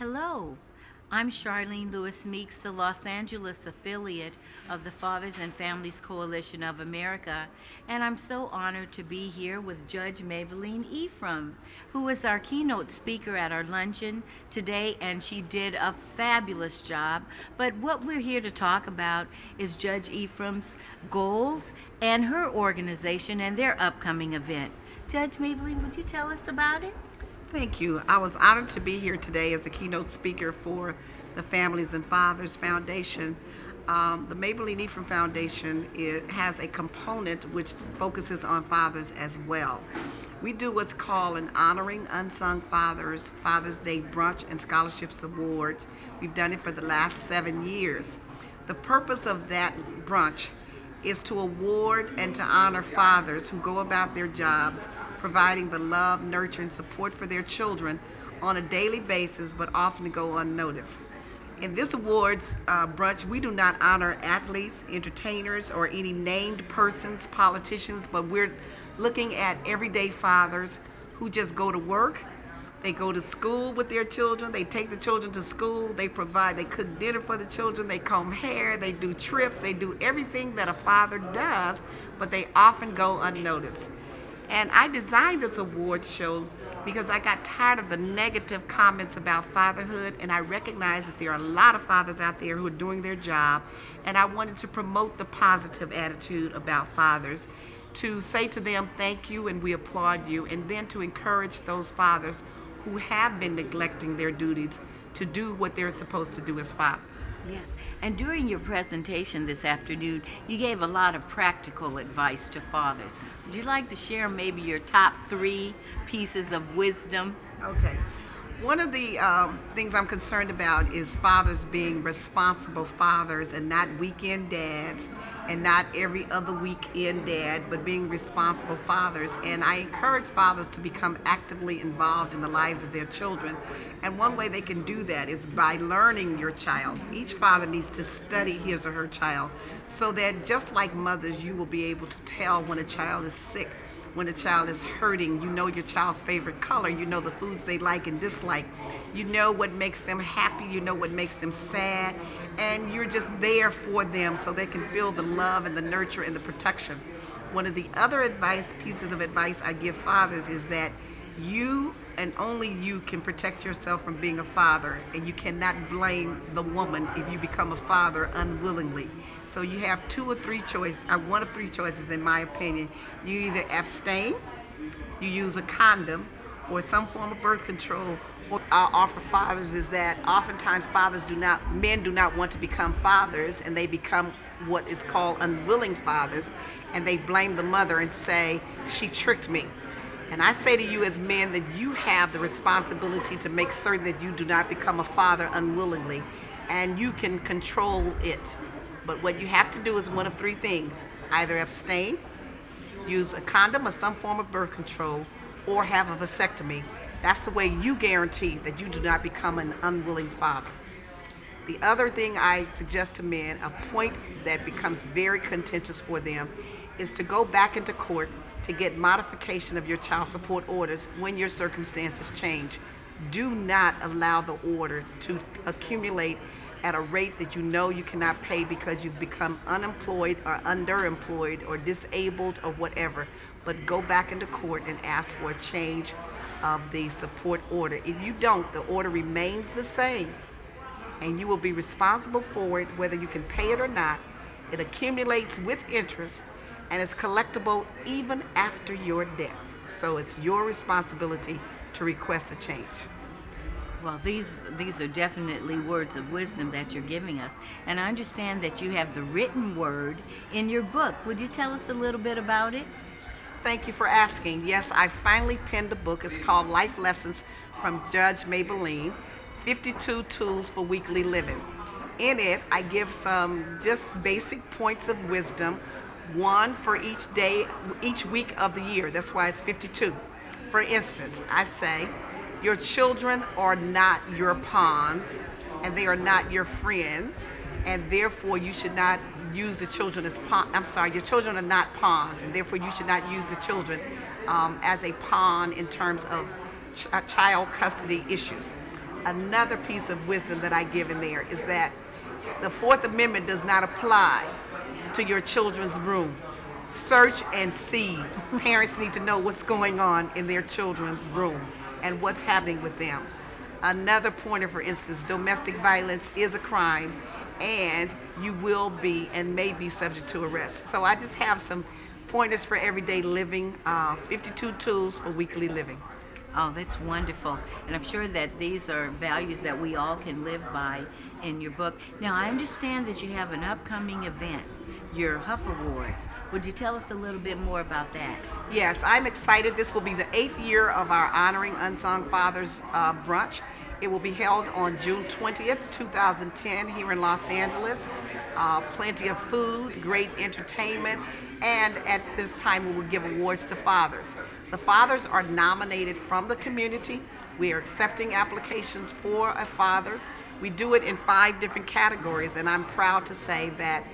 Hello, I'm Charlene Lewis Meeks, the Los Angeles affiliate of the Fathers and Families Coalition of America, and I'm so honored to be here with Judge Mablean Ephriam, who was our keynote speaker at our luncheon today, and she did a fabulous job. But what we're here to talk about is Judge Ephriam's goals and her organization and their upcoming event. Judge Mablean, would you tell us about it? Thank you. I was honored to be here today as the keynote speaker for the Families and Fathers Foundation. The Mablean Ephriam Foundation has a component which focuses on fathers as well. We do what's called an Honoring Unsung Fathers, Father's Day Brunch and Scholarships Awards. We've done it for the last 7 years. The purpose of that brunch is to award and to honor fathers who go about their jobs providing the love, nurture, and support for their children on a daily basis, but often go unnoticed. In this awards brunch, we do not honor athletes, entertainers, or any named persons, politicians, but we're looking at everyday fathers who just go to work. They go to school with their children. They take the children to school. They cook dinner for the children. They comb hair. They do trips. They do everything that a father does, but they often go unnoticed. And I designed this award show because I got tired of the negative comments about fatherhood, and I recognize that there are a lot of fathers out there who are doing their job, and I wanted to promote the positive attitude about fathers, to say to them thank you and we applaud you, and then to encourage those fathers who have been neglecting their duties to do what they're supposed to do as fathers. Yes, and during your presentation this afternoon, you gave a lot of practical advice to fathers. Would you like to share maybe your top 3 pieces of wisdom? Okay. One of the things I'm concerned about is fathers being responsible fathers and not weekend dads and not every other weekend dad, but being responsible fathers. And I encourage fathers to become actively involved in the lives of their children. And one way they can do that is by learning your child. Each father needs to study his or her child so that just like mothers, you will be able to tell when a child is sick, when a child is hurting. You know your child's favorite color. You know the foods they like and dislike. You know what makes them happy. You know what makes them sad. And you're just there for them so they can feel the love and the nurture and the protection. One of the other pieces of advice I give fathers is that you and only you can protect yourself from being a father, and you cannot blame the woman if you become a father unwillingly. So you have 2 or 3 choices, one of 3 choices in my opinion. You either abstain, you use a condom, or some form of birth control. What I offer fathers is that oftentimes men do not want to become fathers, and they become what is called unwilling fathers, and they blame the mother and say, she tricked me. And I say to you as men that you have the responsibility to make certain that you do not become a father unwillingly, and you can control it. But what you have to do is one of 3 things: either abstain, use a condom or some form of birth control, or have a vasectomy. That's the way you guarantee that you do not become an unwilling father. The other thing I suggest to men, a point that becomes very contentious for them, is to go back into court to get modification of your child support orders when your circumstances change. Do not allow the order to accumulate at a rate that you know you cannot pay because you've become unemployed or underemployed or disabled or whatever. But go back into court and ask for a change of the support order. If you don't, the order remains the same, and you will be responsible for it whether you can pay it or not. It accumulates with interest, and it's collectible even after your death. So it's your responsibility to request a change. Well, these are definitely words of wisdom that you're giving us. And I understand that you have the written word in your book. Would you tell us a little bit about it? Thank you for asking. Yes, I finally penned a book. It's called Life Lessons from Judge Mablean, 52 Tools for Weekly Living. In it, I give some just basic points of wisdom, one for each day, each week of the year. That's why it's 52. For instance, I say, your children are not your pawns, and they are not your friends, and therefore you should not use the children as your children are not pawns, and therefore you should not use the children as a pawn in terms of child custody issues. Another piece of wisdom that I give in there is that the Fourth Amendment does not apply to your children's room. Search and seize. Parents need to know what's going on in their children's room and what's happening with them. Another pointer, for instance, domestic violence is a crime, and you will be and may be subject to arrest. So I just have some pointers for everyday living, 52 tools for weekly living. Oh, that's wonderful. And I'm sure that these are values that we all can live by in your book. Now, I understand that you have an upcoming event, your Huff Awards. Would you tell us a little bit more about that? Yes, I'm excited. This will be the 8th year of our Honoring Unsung Fathers brunch. It will be held on June 20th, 2010 here in Los Angeles. Plenty of food, great entertainment, and at this time we will give awards to fathers. The fathers are nominated from the community. We are accepting applications for a father. We do it in 5 different categories, and I'm proud to say that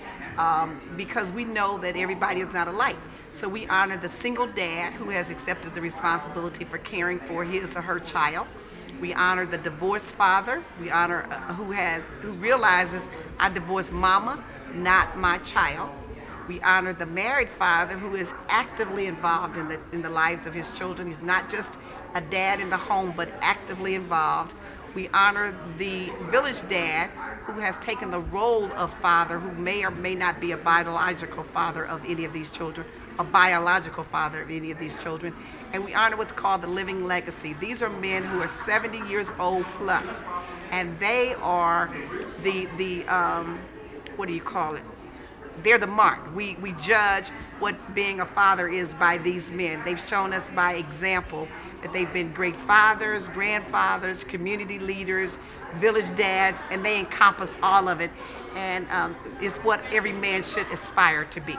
because we know that everybody is not alike. So we honor the single dad who has accepted the responsibility for caring for his or her child. We honor the divorced father. We honor who realizes I divorced mama, not my child. We honor the married father who is actively involved in the lives of his children. He's not just a dad in the home, but actively involved. We honor the village dad who has taken the role of father, who may or may not be a biological father of any of these children, a biological father of any of these children. And we honor what's called the living legacy. These are men who are 70 years old plus, and they are the what do you call it? They're the mark. We judge what being a father is by these men. They've shown us by example that they've been great fathers, grandfathers, community leaders, village dads, and they encompass all of it. And it's what every man should aspire to be.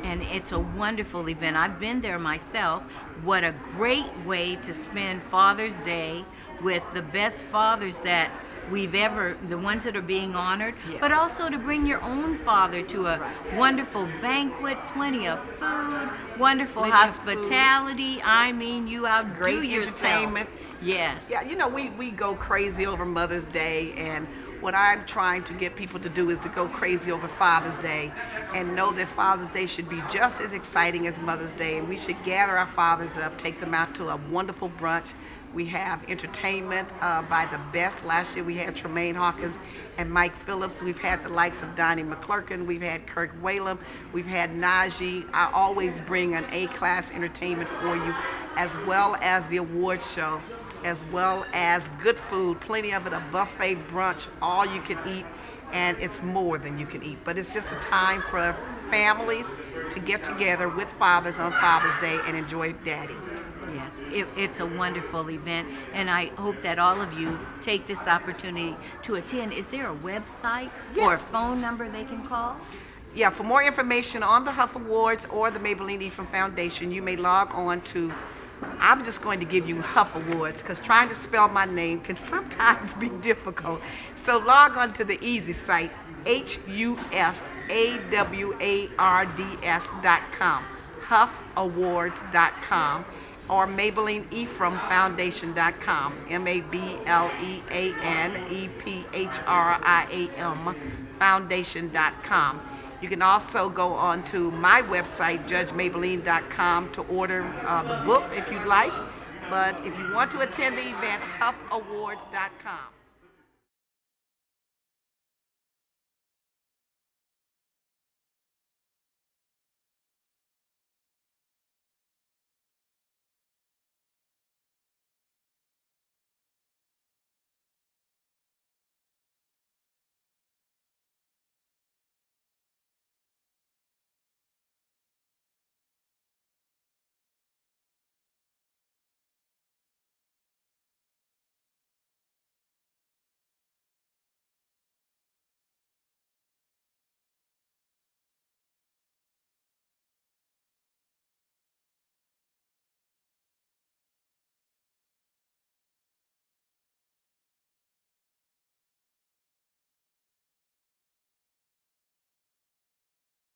And it's a wonderful event. I've been there myself. What a great way to spend Father's Day with the best fathers that we've ever, the ones that are being honored, Yes. but also to bring your own father to a wonderful banquet, plenty of food, wonderful Plenty of hospitality. I mean, you outdo Great yourself. entertainment. Yes. Yeah, you know, we go crazy over Mother's Day, and what I'm trying to get people to do is to go crazy over Father's Day and know that Father's Day should be just as exciting as Mother's Day, and we should gather our fathers up, take them out to a wonderful brunch. We have entertainment by the best. Last year we had Tremaine Hawkins and Mike Phillips. We've had the likes of Donnie McClurkin. We've had Kirk Whalum. We've had Najee. I always bring an A-class entertainment for you, as well as the awards show, as well as good food, plenty of it, a buffet brunch, all you can eat, and it's more than you can eat. But it's just a time for families to get together with fathers on Father's Day and enjoy Daddy. Yes, it's a wonderful event, and I hope that all of you take this opportunity to attend. Is there a website or a Yes. phone number they can call? Yeah, for more information on the Huff Awards or the Mablean Ephriam Foundation, you may log on to, I'm just going to give you Huff Awards, because trying to spell my name can sometimes be difficult. So log on to the easy site, HUFAWARDS.com, HuffAwards.com, or Mablean Ephriam Foundation.com, MableanEphriam Foundation.com. You can also go on to my website, judgemablean.com, to order the book if you'd like. But if you want to attend the event, HuffAwards.com.